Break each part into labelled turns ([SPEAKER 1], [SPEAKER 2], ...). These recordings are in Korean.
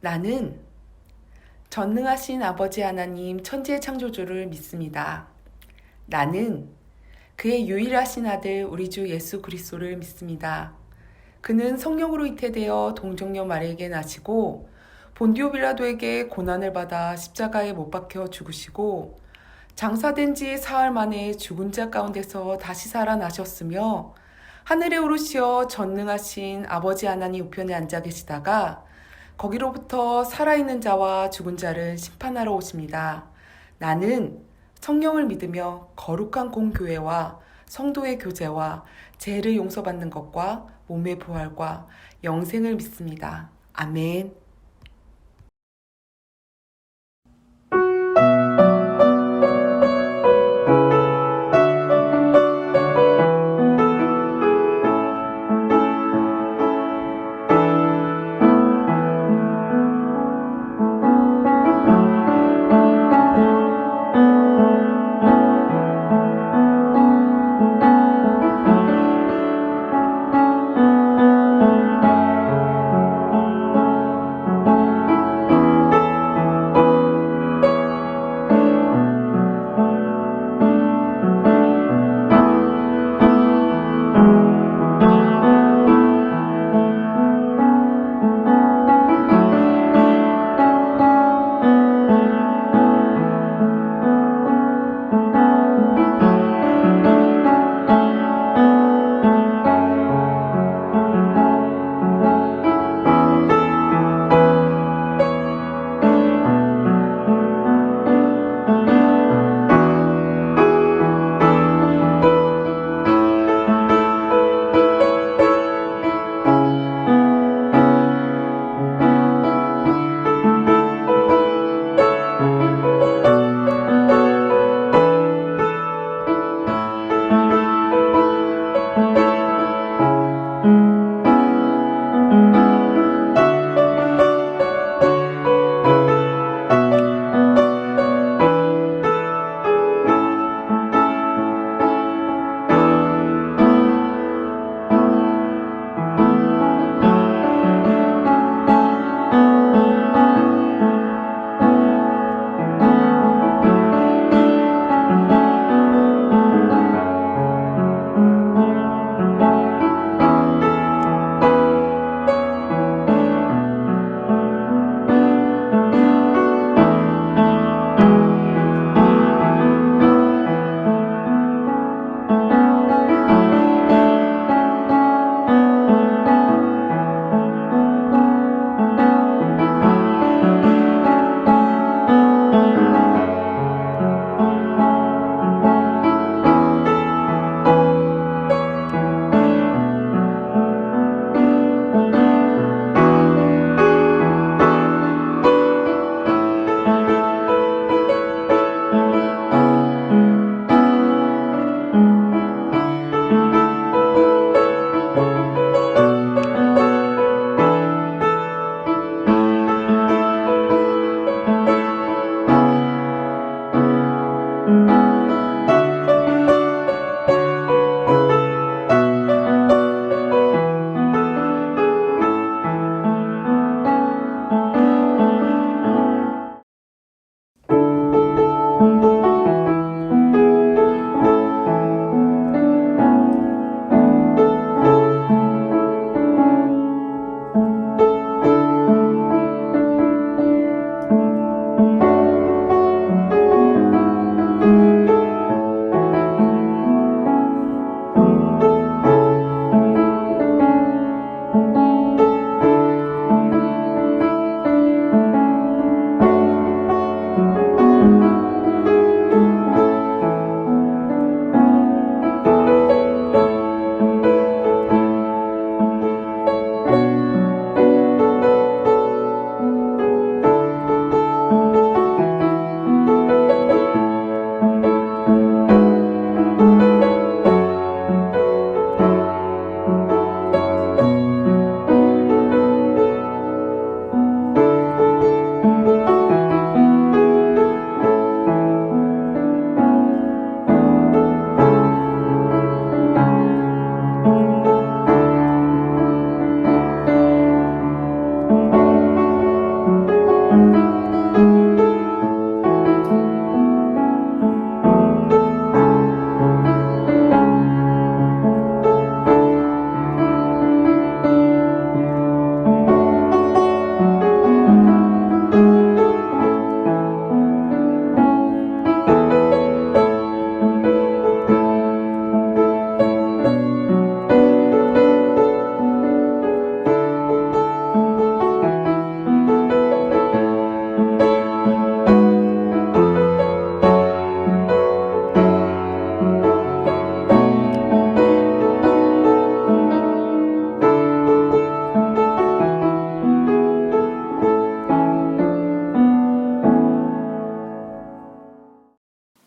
[SPEAKER 1] 나는 전능하신 아버지 하나님 천지의 창조주를 믿습니다. 나는 그의 유일하신 아들 우리 주 예수 그리스도를 믿습니다. 그는 성령으로 잉태되어 동정녀 마리에게 나시고 본디오 빌라도에게 고난을 받아 십자가에 못 박혀 죽으시고 장사된 지 사흘 만에 죽은 자 가운데서 다시 살아나셨으며 하늘에 오르시어 전능하신 아버지 하나님 우편에 앉아 계시다가 거기로부터 살아있는 자와 죽은 자를 심판하러 오십니다. 나는 성령을 믿으며 거룩한 공교회와 성도의 교제와 죄를 용서받는 것과 몸의 부활과 영생을 믿습니다. 아멘.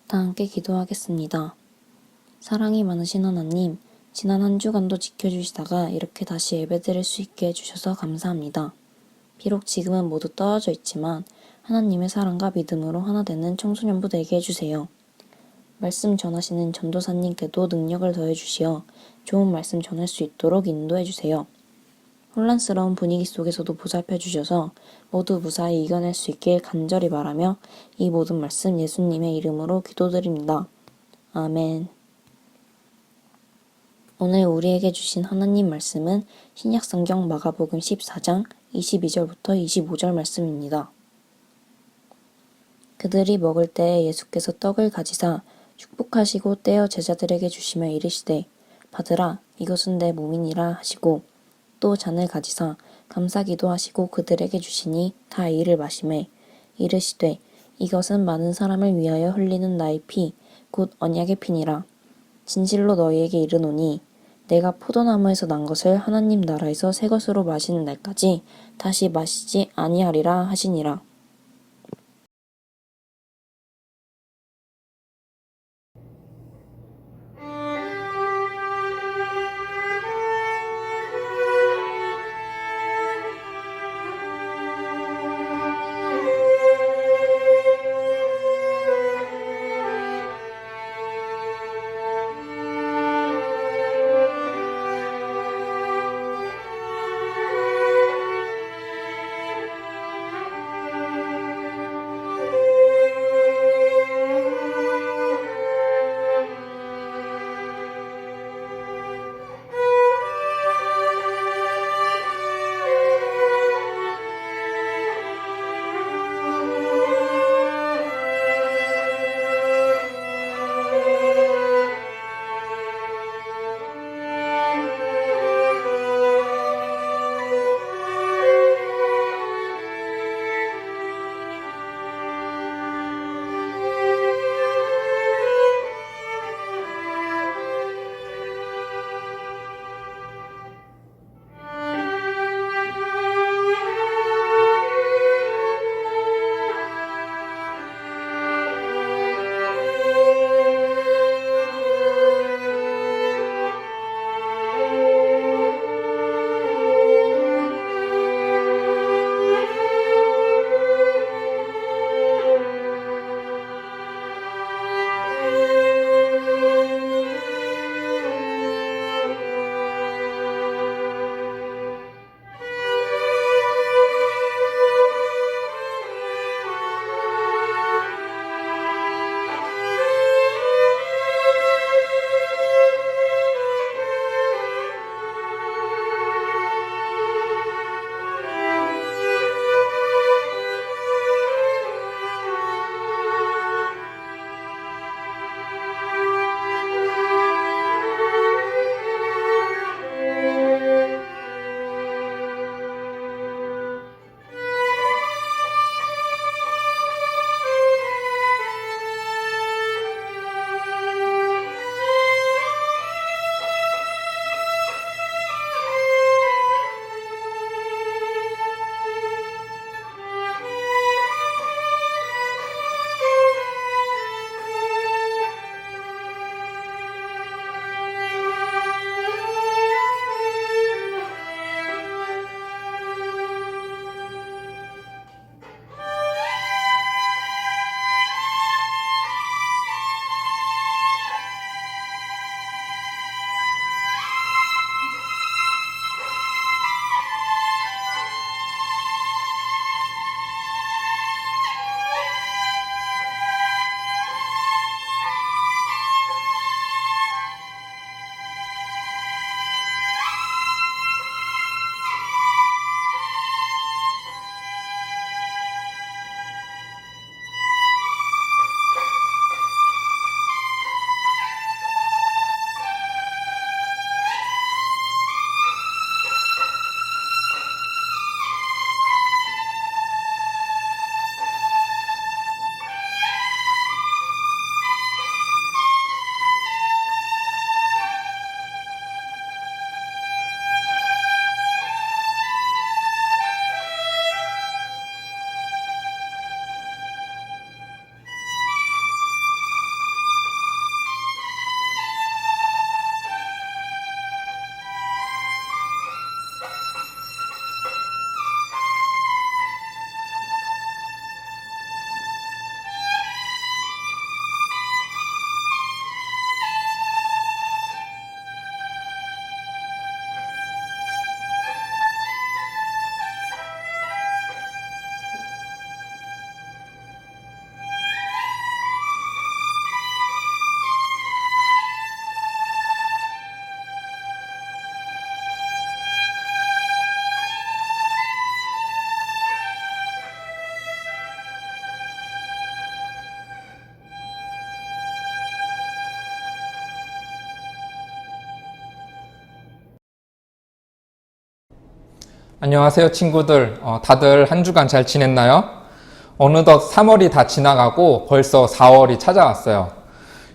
[SPEAKER 2] 다 함께 기도하겠습니다. 사랑이 많으신 하나님, 지난 한 주간도 지켜주시다가 이렇게 다시 예배드릴 수 있게 해주셔서 감사합니다. 비록 지금은 모두 떨어져 있지만 하나님의 사랑과 믿음으로 하나 되는 청소년부 되게 해주세요. 말씀 전하시는 전도사님께도 능력을 더해주시어 좋은 말씀 전할 수 있도록 인도해주세요. 혼란스러운 분위기 속에서도 보살펴주셔서 모두 무사히 이겨낼 수 있길 간절히 바라며 이 모든 말씀 예수님의 이름으로 기도드립니다. 아멘. 오늘 우리에게 주신 하나님 말씀은 신약성경 마가복음 14장 22절부터 25절 말씀입니다. 그들이 먹을 때에 예수께서 떡을 가지사 축복하시고 떼어 제자들에게 주시며 이르시되 받으라 이것은 내 몸이니라 하시고 또 잔을 가지사 감사기도 하시고 그들에게 주시니 다 이를 마시매 이르시되 이것은 많은 사람을 위하여 흘리는 나의 피 곧 언약의 피니라. 진실로 너희에게 이르노니 내가 포도나무에서 난 것을 하나님 나라에서 새 것으로 마시는 날까지 다시 마시지 아니하리라 하시니라.
[SPEAKER 3] 안녕하세요, 친구들. 다들 한 주간 잘 지냈나요? 어느덧 3월이 다 지나가고 벌써 4월이 찾아왔어요.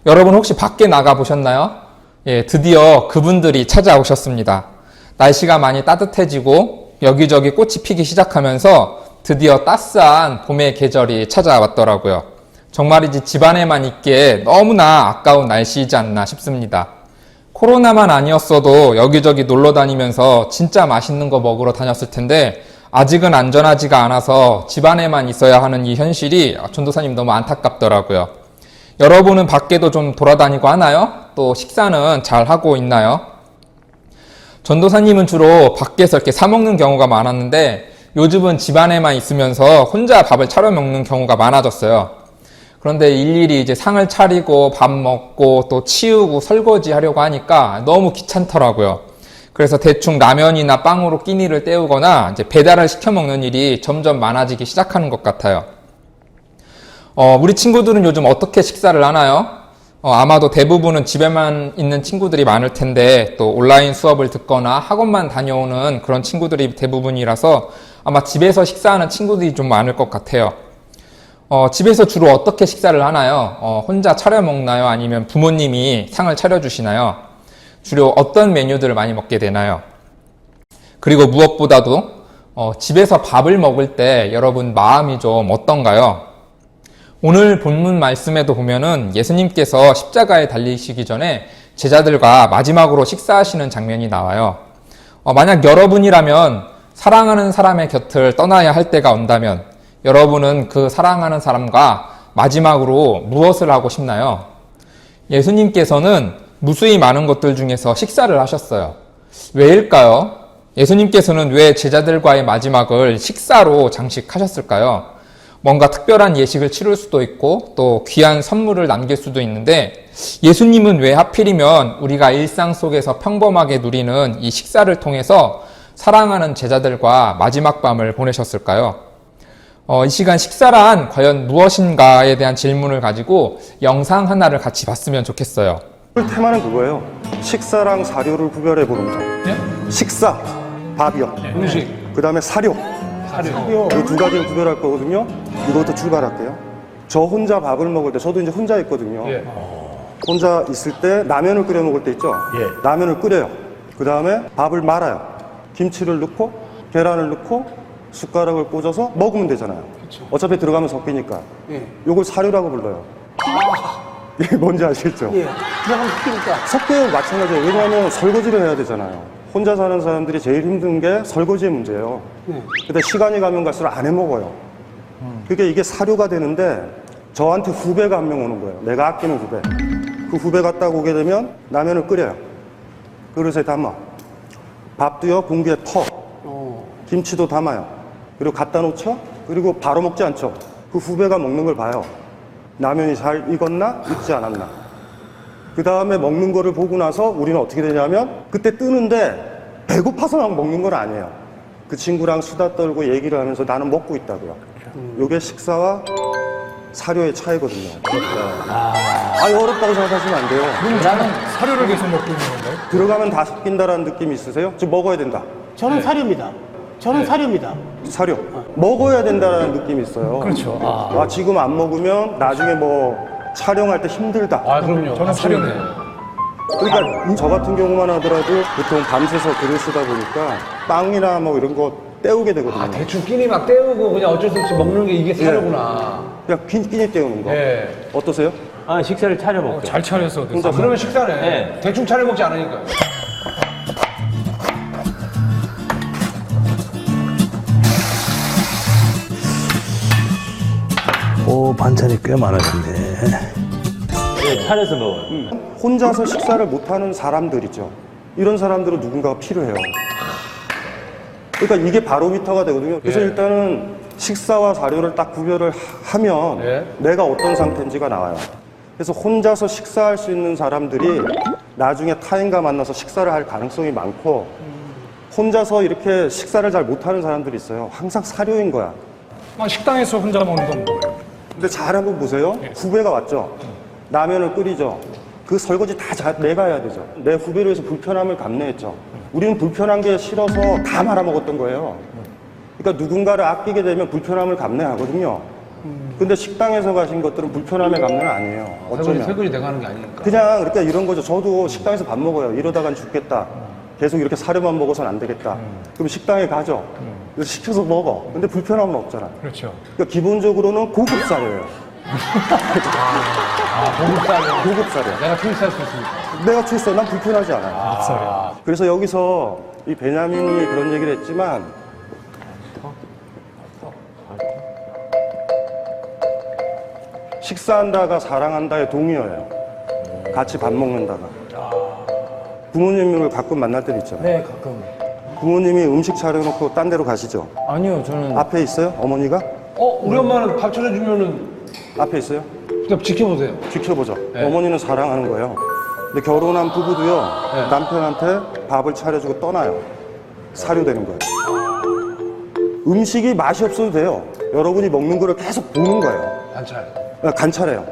[SPEAKER 3] 여러분 혹시 밖에 나가 보셨나요? 예, 드디어 그분들이 찾아오셨습니다. 날씨가 많이 따뜻해지고 여기저기 꽃이 피기 시작하면서 드디어 따스한 봄의 계절이 찾아왔더라고요. 정말이지 집안에만 있기에 너무나 아까운 날씨이지 않나 싶습니다. 코로나만 아니었어도 여기저기 놀러 다니면서 진짜 맛있는 거 먹으러 다녔을 텐데 아직은 안전하지가 않아서 집안에만 있어야 하는 이 현실이 전도사님 너무 안타깝더라고요. 여러분은 밖에도 좀 돌아다니고 하나요? 또 식사는 잘 하고 있나요? 전도사님은 주로 밖에서 이렇게 사 먹는 경우가 많았는데 요즘은 집안에만 있으면서 혼자 밥을 차려 먹는 경우가 많아졌어요. 그런데 일일이 이제 상을 차리고 밥 먹고 또 치우고 설거지 하려고 하니까 너무 귀찮더라고요. 그래서 대충 라면이나 빵으로 끼니를 때우거나 이제 배달을 시켜 먹는 일이 점점 많아지기 시작하는 것 같아요. 우리 친구들은 요즘 어떻게 식사를 하나요? 아마도 대부분은 집에만 있는 친구들이 많을 텐데 또 온라인 수업을 듣거나 학원만 다녀오는 그런 친구들이 대부분이라서 아마 집에서 식사하는 친구들이 좀 많을 것 같아요. 집에서 주로 어떻게 식사를 하나요? 혼자 차려 먹나요? 아니면 부모님이 상을 차려주시나요? 주로 어떤 메뉴들을 많이 먹게 되나요? 그리고 무엇보다도 집에서 밥을 먹을 때 여러분 마음이 좀 어떤가요? 오늘 본문 말씀에도 보면은 예수님께서 십자가에 달리시기 전에 제자들과 마지막으로 식사하시는 장면이 나와요. 만약 여러분이라면 사랑하는 사람의 곁을 떠나야 할 때가 온다면 여러분은 그 사랑하는 사람과 마지막으로 무엇을 하고 싶나요? 예수님께서는 무수히 많은 것들 중에서 식사를 하셨어요. 왜일까요? 예수님께서는 왜 제자들과의 마지막을 식사로 장식하셨을까요? 뭔가 특별한 예식을 치를 수도 있고 또 귀한 선물을 남길 수도 있는데 예수님은 왜 하필이면 우리가 일상 속에서 평범하게 누리는 이 식사를 통해서 사랑하는 제자들과 마지막 밤을 보내셨을까요? 이 시간 식사란 과연 무엇인가에 대한 질문을 가지고 영상 하나를 같이 봤으면 좋겠어요.
[SPEAKER 4] 테마는 그거예요. 식사랑 사료를 구별해 보는 거죠.
[SPEAKER 5] 네?
[SPEAKER 4] 식사, 밥이요.
[SPEAKER 5] 음식,
[SPEAKER 4] 그 다음에 사료.
[SPEAKER 5] 사료.
[SPEAKER 4] 이 두 가지를 구별할 거거든요. 이것부터 출발할게요. 저 혼자 밥을 먹을 때, 저도 이제 혼자 있거든요.
[SPEAKER 5] 예.
[SPEAKER 4] 혼자 있을 때 라면을 끓여 먹을 때 있죠.
[SPEAKER 5] 예.
[SPEAKER 4] 라면을 끓여요. 그 다음에 밥을 말아요. 김치를 넣고 계란을 넣고 숟가락을 꽂아서 먹으면 되잖아요. 어차피 들어가면 섞이니까. 요걸 사료라고 불러요. 이게 뭔지 아시겠죠?
[SPEAKER 6] 예. 들어가면 섞이니까.
[SPEAKER 4] 섞여요. 마찬가지예요. 왜냐하면 설거지를 해야 되잖아요. 혼자 사는 사람들이 제일 힘든 게 설거지의 문제예요. 근데 시간이 가면 갈수록 안 해 먹어요. 그러니까 이게 사료가 되는데 저한테 후배가 한 명 오는 거예요. 내가 아끼는 후배. 그 후배가 딱 오게 되면 라면을 끓여요. 그릇에 담아. 밥도요, 공기에 퍼. 김치도 담아요. 그리고 갖다 놓죠? 그리고 바로 먹지 않죠? 그 후배가 먹는 걸 봐요. 라면이 잘 익었나? 익지 않았나? 그 다음에 먹는 거를 보고 나서 우리는 어떻게 되냐면 그때 뜨는데 배고파서 막 먹는 건 아니에요. 그 친구랑 수다 떨고 얘기를 하면서 나는 먹고 있다고요. 이게 식사와 사료의 차이거든요. 어렵다고 생각하시면 안 돼요.
[SPEAKER 5] 나는 사료를 계속 먹고 있는 건가요?
[SPEAKER 4] 들어가면 다 섞인다라는 느낌이 있으세요? 지금 먹어야 된다.
[SPEAKER 6] 저는 사료입니다. 저는 사료입니다.
[SPEAKER 4] 사료. 먹어야 된다는 느낌이 있어요.
[SPEAKER 5] 그렇죠.
[SPEAKER 4] 지금 안 먹으면 나중에 뭐 촬영할 때 힘들다.
[SPEAKER 5] 그럼요. 저는 사료네.
[SPEAKER 4] 그러니까 저 같은 경우만 하더라도 보통 밤새서 글을 쓰다 보니까 빵이나 뭐 이런 거 때우게 되거든요.
[SPEAKER 5] 대충 끼니 막 때우고 그냥 어쩔 수 없이 먹는 게 이게 사료구나.
[SPEAKER 4] 그냥 끼니 때우는 거.
[SPEAKER 5] 예.
[SPEAKER 4] 어떠세요?
[SPEAKER 7] 식사를 차려 먹죠.
[SPEAKER 5] 잘 차려서.
[SPEAKER 4] 혼자서?
[SPEAKER 5] 그러면 식사네.
[SPEAKER 7] 네.
[SPEAKER 5] 대충 차려 먹지 않으니까.
[SPEAKER 8] 반찬이 꽤 많아졌네.
[SPEAKER 7] 네, 차려서 먹어요.
[SPEAKER 4] 혼자서 식사를 못하는 사람들이죠. 이런 사람들은 누군가가 필요해요. 그러니까 이게 바로미터가 되거든요. 그래서
[SPEAKER 5] 예.
[SPEAKER 4] 일단은 식사와 사료를 딱 구별을 하면
[SPEAKER 5] 예.
[SPEAKER 4] 내가 어떤 상태인지가 나와요. 그래서 혼자서 식사할 수 있는 사람들이 나중에 타인과 만나서 식사를 할 가능성이 많고 혼자서 이렇게 식사를 잘 못하는 사람들이 있어요. 항상 사료인 거야.
[SPEAKER 5] 식당에서 혼자 먹는 건 뭐예요?
[SPEAKER 4] 근데 잘 한번 보세요. 후배가 왔죠. 라면을 끓이죠. 그 설거지 다 내가 해야 되죠. 내 후배를 위해서 불편함을 감내했죠. 우리는 불편한 게 싫어서 다 말아먹었던 거예요. 그러니까 누군가를 아끼게 되면 불편함을 감내하거든요. 근데 식당에서 가신 것들은 불편함의 감내는 아니에요. 어쩌면.
[SPEAKER 5] 세골이 돼가는 게 아니니까.
[SPEAKER 4] 그냥 그러니까 이런 거죠. 저도 식당에서 밥 먹어요. 이러다간 죽겠다. 계속 이렇게 사료만 먹어서는 안 되겠다. 그럼 식당에 가죠. 그래서 시켜서 먹어. 근데 불편함은 없잖아.
[SPEAKER 5] 그렇죠.
[SPEAKER 4] 그러니까 기본적으로는 고급 사료예요.
[SPEAKER 5] 고급 사료.
[SPEAKER 4] 고급 사료.
[SPEAKER 5] 내가 초이스할 수 있으니까.
[SPEAKER 4] 내가 초이스해. 난 불편하지 않아요. 그래서 여기서 이 베냐민이 그런 얘기를 했지만 식사한다가 사랑한다의 동의어예요. 같이 밥 먹는다가. 부모님을 가끔 만날 때도 있잖아요.
[SPEAKER 5] 네, 가끔.
[SPEAKER 4] 부모님이 음식 차려놓고 딴 데로 가시죠?
[SPEAKER 5] 아니요, 저는.
[SPEAKER 4] 앞에 있어요? 어머니가?
[SPEAKER 5] 우리 엄마는 밥 차려주면은
[SPEAKER 4] 앞에 있어요?
[SPEAKER 5] 그냥 지켜보세요.
[SPEAKER 4] 지켜보죠.
[SPEAKER 5] 네.
[SPEAKER 4] 어머니는 사랑하는 거예요. 근데 결혼한 부부도요,
[SPEAKER 5] 네.
[SPEAKER 4] 남편한테 밥을 차려주고 떠나요. 사료되는 거예요. 음식이 맛이 없어도 돼요. 여러분이 먹는 거를 계속 보는 거예요.
[SPEAKER 5] 관찰.
[SPEAKER 4] 관찰해요.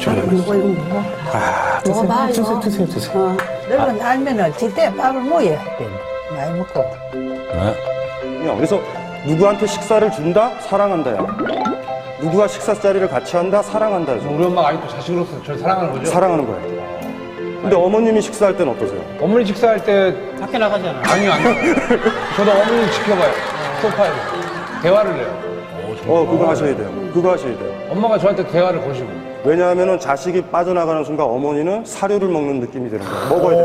[SPEAKER 9] 먹어봐, 이거. 너는 알면은 지때 밥을 먹어야 돼. 많이 먹고.
[SPEAKER 4] 그래서 누구한테 식사를 준다? 사랑한다요. 누구와 식사 자리를 같이 한다? 사랑한다죠.
[SPEAKER 5] 우리 엄마가 아직도 자식으로서 저를 사랑하는 거죠?
[SPEAKER 4] 사랑하는 거예요. 근데 어머님이 식사할 때는 어떠세요?
[SPEAKER 5] 어머니 식사할 때.
[SPEAKER 6] 밖에 나가잖아.
[SPEAKER 5] 아니요. 저도 어머니 지켜봐요. 소파에서. 대화를 해요.
[SPEAKER 4] 그거 하셔야 돼요. 그거 하셔야 돼요.
[SPEAKER 5] 엄마가 저한테 대화를 거시고.
[SPEAKER 4] 왜냐하면 자식이 빠져나가는 순간 어머니는 사료를 먹는 느낌이 드는 거예요. 먹어야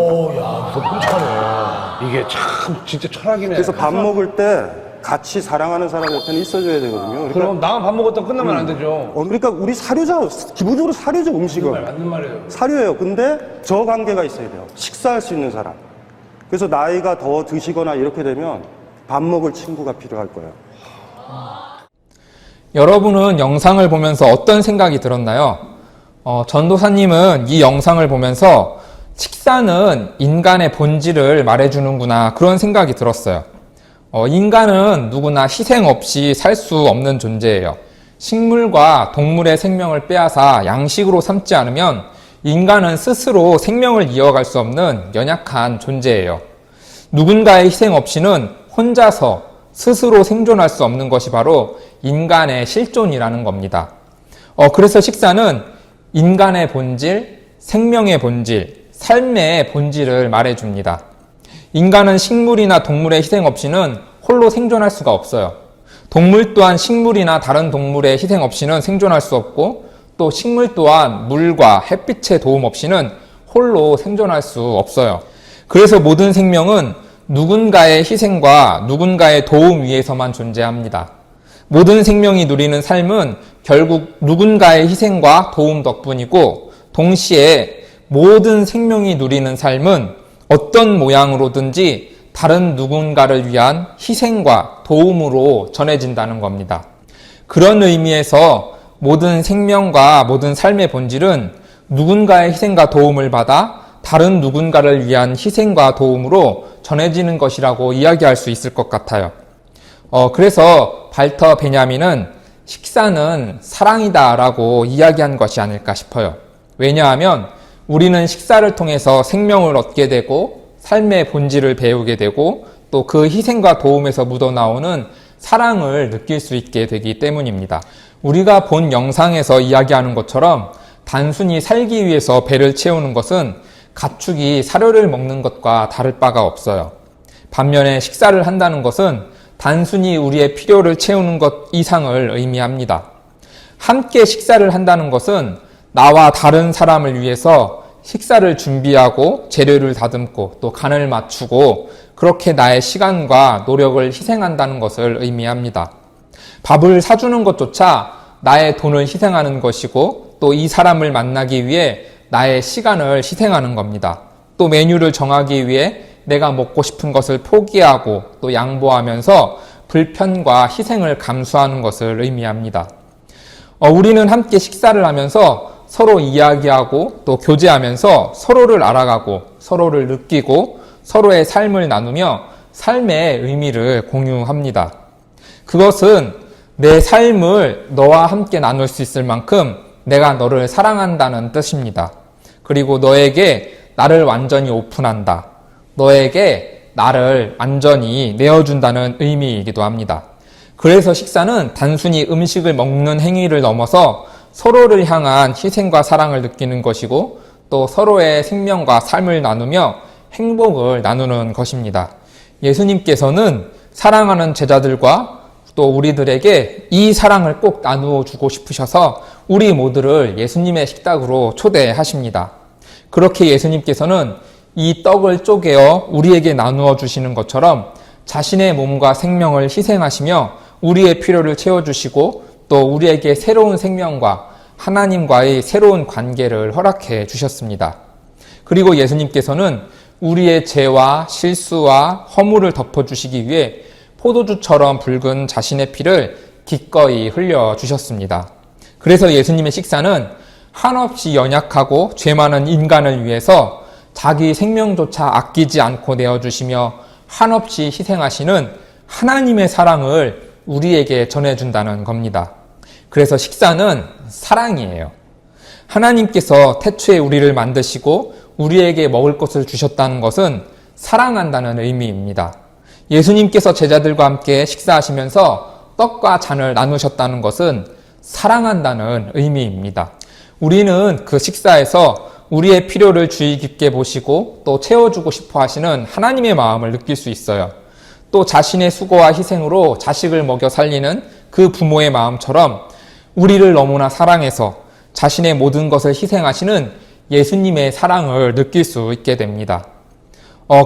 [SPEAKER 4] 된다.
[SPEAKER 5] 이게 참 진짜 철학이네.
[SPEAKER 4] 그래서 밥 먹을 때 같이 사랑하는 사람 옆에는 있어줘야 되거든요. 그러니까,
[SPEAKER 5] 그럼 나만 밥 먹었다 끝나면 안 되죠.
[SPEAKER 4] 그러니까 우리 사료죠. 기본적으로 사료죠, 음식은.
[SPEAKER 5] 맞는 말이에요.
[SPEAKER 4] 사료예요. 근데 저 관계가 있어야 돼요. 식사할 수 있는 사람. 그래서 나이가 더 드시거나 이렇게 되면 밥 먹을 친구가 필요할 거예요.
[SPEAKER 3] 여러분은 영상을 보면서 어떤 생각이 들었나요? 전도사님은 이 영상을 보면서 식사는 인간의 본질을 말해주는구나 그런 생각이 들었어요. 인간은 누구나 희생 없이 살 수 없는 존재예요. 식물과 동물의 생명을 빼앗아 양식으로 삼지 않으면 인간은 스스로 생명을 이어갈 수 없는 연약한 존재예요. 누군가의 희생 없이는 혼자서 스스로 생존할 수 없는 것이 바로 인간의 실존이라는 겁니다. 그래서 식사는 인간의 본질, 생명의 본질, 삶의 본질을 말해줍니다. 인간은 식물이나 동물의 희생 없이는 홀로 생존할 수가 없어요. 동물 또한 식물이나 다른 동물의 희생 없이는 생존할 수 없고 또 식물 또한 물과 햇빛의 도움 없이는 홀로 생존할 수 없어요. 그래서 모든 생명은 누군가의 희생과 누군가의 도움 위에서만 존재합니다. 모든 생명이 누리는 삶은 결국 누군가의 희생과 도움 덕분이고 동시에 모든 생명이 누리는 삶은 어떤 모양으로든지 다른 누군가를 위한 희생과 도움으로 전해진다는 겁니다. 그런 의미에서 모든 생명과 모든 삶의 본질은 누군가의 희생과 도움을 받아 다른 누군가를 위한 희생과 도움으로 전해지는 것이라고 이야기할 수 있을 것 같아요. 그래서 발터 베냐민은 식사는 사랑이다 라고 이야기한 것이 아닐까 싶어요. 왜냐하면 우리는 식사를 통해서 생명을 얻게 되고 삶의 본질을 배우게 되고 또 그 희생과 도움에서 묻어나오는 사랑을 느낄 수 있게 되기 때문입니다. 우리가 본 영상에서 이야기하는 것처럼 단순히 살기 위해서 배를 채우는 것은 가축이 사료를 먹는 것과 다를 바가 없어요. 반면에 식사를 한다는 것은 단순히 우리의 필요를 채우는 것 이상을 의미합니다. 함께 식사를 한다는 것은 나와 다른 사람을 위해서 식사를 준비하고 재료를 다듬고 또 간을 맞추고 그렇게 나의 시간과 노력을 희생한다는 것을 의미합니다. 밥을 사주는 것조차 나의 돈을 희생하는 것이고 또 이 사람을 만나기 위해 나의 시간을 희생하는 겁니다. 또 메뉴를 정하기 위해 내가 먹고 싶은 것을 포기하고 또 양보하면서 불편과 희생을 감수하는 것을 의미합니다. 우리는 함께 식사를 하면서 서로 이야기하고 또 교제하면서 서로를 알아가고 서로를 느끼고 서로의 삶을 나누며 삶의 의미를 공유합니다. 그것은 내 삶을 너와 함께 나눌 수 있을 만큼 내가 너를 사랑한다는 뜻입니다. 그리고 너에게 나를 완전히 오픈한다. 너에게 나를 완전히 내어준다는 의미이기도 합니다. 그래서 식사는 단순히 음식을 먹는 행위를 넘어서 서로를 향한 희생과 사랑을 느끼는 것이고 또 서로의 생명과 삶을 나누며 행복을 나누는 것입니다. 예수님께서는 사랑하는 제자들과 또 우리들에게 이 사랑을 꼭 나누어 주고 싶으셔서 우리 모두를 예수님의 식탁으로 초대하십니다. 그렇게 예수님께서는 이 떡을 쪼개어 우리에게 나누어 주시는 것처럼 자신의 몸과 생명을 희생하시며 우리의 필요를 채워주시고 또 우리에게 새로운 생명과 하나님과의 새로운 관계를 허락해 주셨습니다. 그리고 예수님께서는 우리의 죄와 실수와 허물을 덮어주시기 위해 포도주처럼 붉은 자신의 피를 기꺼이 흘려주셨습니다. 그래서 예수님의 식사는 한없이 연약하고 죄 많은 인간을 위해서 자기 생명조차 아끼지 않고 내어주시며 한없이 희생하시는 하나님의 사랑을 우리에게 전해준다는 겁니다. 그래서 식사는 사랑이에요. 하나님께서 태초에 우리를 만드시고 우리에게 먹을 것을 주셨다는 것은 사랑한다는 의미입니다. 예수님께서 제자들과 함께 식사하시면서 떡과 잔을 나누셨다는 것은 사랑한다는 의미입니다. 우리는 그 식사에서 우리의 필요를 주의 깊게 보시고 또 채워주고 싶어 하시는 하나님의 마음을 느낄 수 있어요. 또 자신의 수고와 희생으로 자식을 먹여 살리는 그 부모의 마음처럼 우리를 너무나 사랑해서 자신의 모든 것을 희생하시는 예수님의 사랑을 느낄 수 있게 됩니다.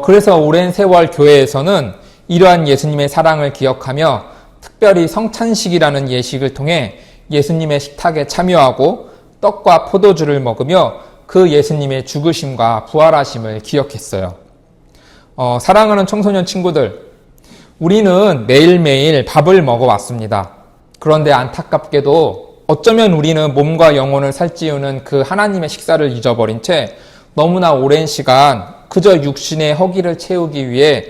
[SPEAKER 3] 그래서 오랜 세월 교회에서는 이러한 예수님의 사랑을 기억하며 특별히 성찬식이라는 예식을 통해 예수님의 식탁에 참여하고 떡과 포도주를 먹으며 그 예수님의 죽으심과 부활하심을 기억했어요. 사랑하는 청소년 친구들, 우리는 매일매일 밥을 먹어왔습니다. 그런데 안타깝게도 어쩌면 우리는 몸과 영혼을 살찌우는 그 하나님의 식사를 잊어버린 채 너무나 오랜 시간 그저 육신의 허기를 채우기 위해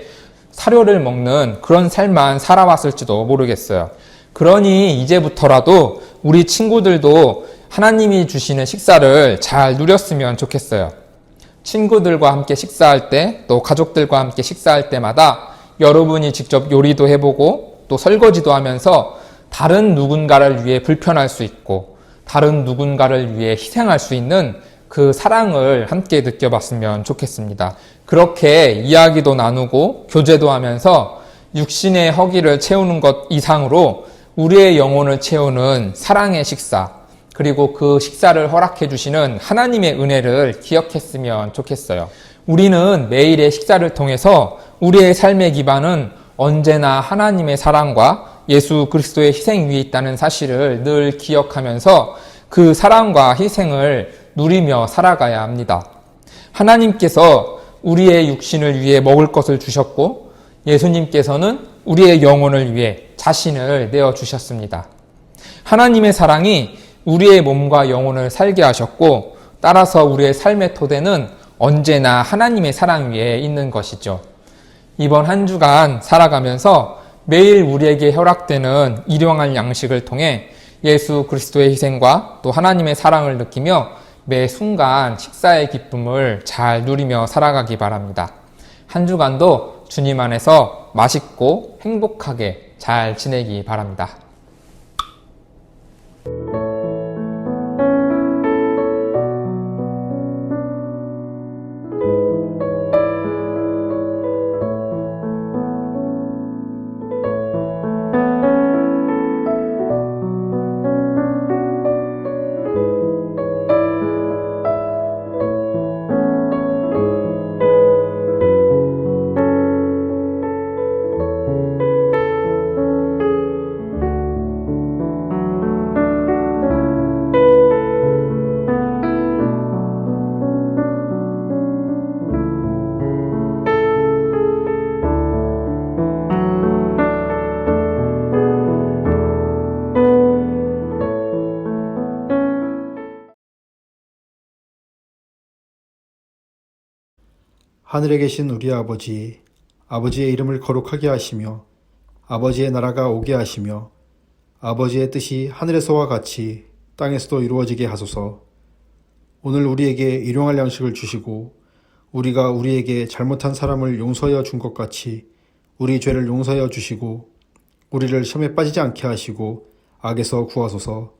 [SPEAKER 3] 사료를 먹는 그런 삶만 살아왔을지도 모르겠어요. 그러니 이제부터라도 우리 친구들도 하나님이 주시는 식사를 잘 누렸으면 좋겠어요. 친구들과 함께 식사할 때, 또 가족들과 함께 식사할 때마다 여러분이 직접 요리도 해보고 또 설거지도 하면서 다른 누군가를 위해 불편할 수 있고 다른 누군가를 위해 희생할 수 있는 그 사랑을 함께 느껴봤으면 좋겠습니다. 그렇게 이야기도 나누고 교제도 하면서 육신의 허기를 채우는 것 이상으로 우리의 영혼을 채우는 사랑의 식사, 그리고 그 식사를 허락해 주시는 하나님의 은혜를 기억했으면 좋겠어요. 우리는 매일의 식사를 통해서 우리의 삶의 기반은 언제나 하나님의 사랑과 예수 그리스도의 희생 위에 있다는 사실을 늘 기억하면서 그 사랑과 희생을 누리며 살아가야 합니다. 하나님께서 우리의 육신을 위해 먹을 것을 주셨고 예수님께서는 우리의 영혼을 위해 자신을 내어주셨습니다. 하나님의 사랑이 우리의 몸과 영혼을 살게 하셨고 따라서 우리의 삶의 토대는 언제나 하나님의 사랑 위에 있는 것이죠. 이번 한 주간 살아가면서 매일 우리에게 허락되는 일용할 양식을 통해 예수 그리스도의 희생과 또 하나님의 사랑을 느끼며 매 순간 식사의 기쁨을 잘 누리며 살아가기 바랍니다. 한 주간도 주님 안에서 맛있고 행복하게 잘 지내기 바랍니다.
[SPEAKER 10] 하늘에 계신 우리 아버지, 아버지의 이름을 거룩하게 하시며 아버지의 나라가 오게 하시며 아버지의 뜻이 하늘에서와 같이 땅에서도 이루어지게 하소서. 오늘 우리에게 일용할 양식을 주시고 우리가 우리에게 잘못한 사람을 용서하여 준 것 같이 우리 죄를 용서하여 주시고 우리를 시험에 빠지지 않게 하시고 악에서 구하소서.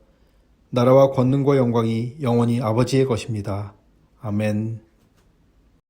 [SPEAKER 10] 나라와 권능과 영광이 영원히 아버지의 것입니다. 아멘.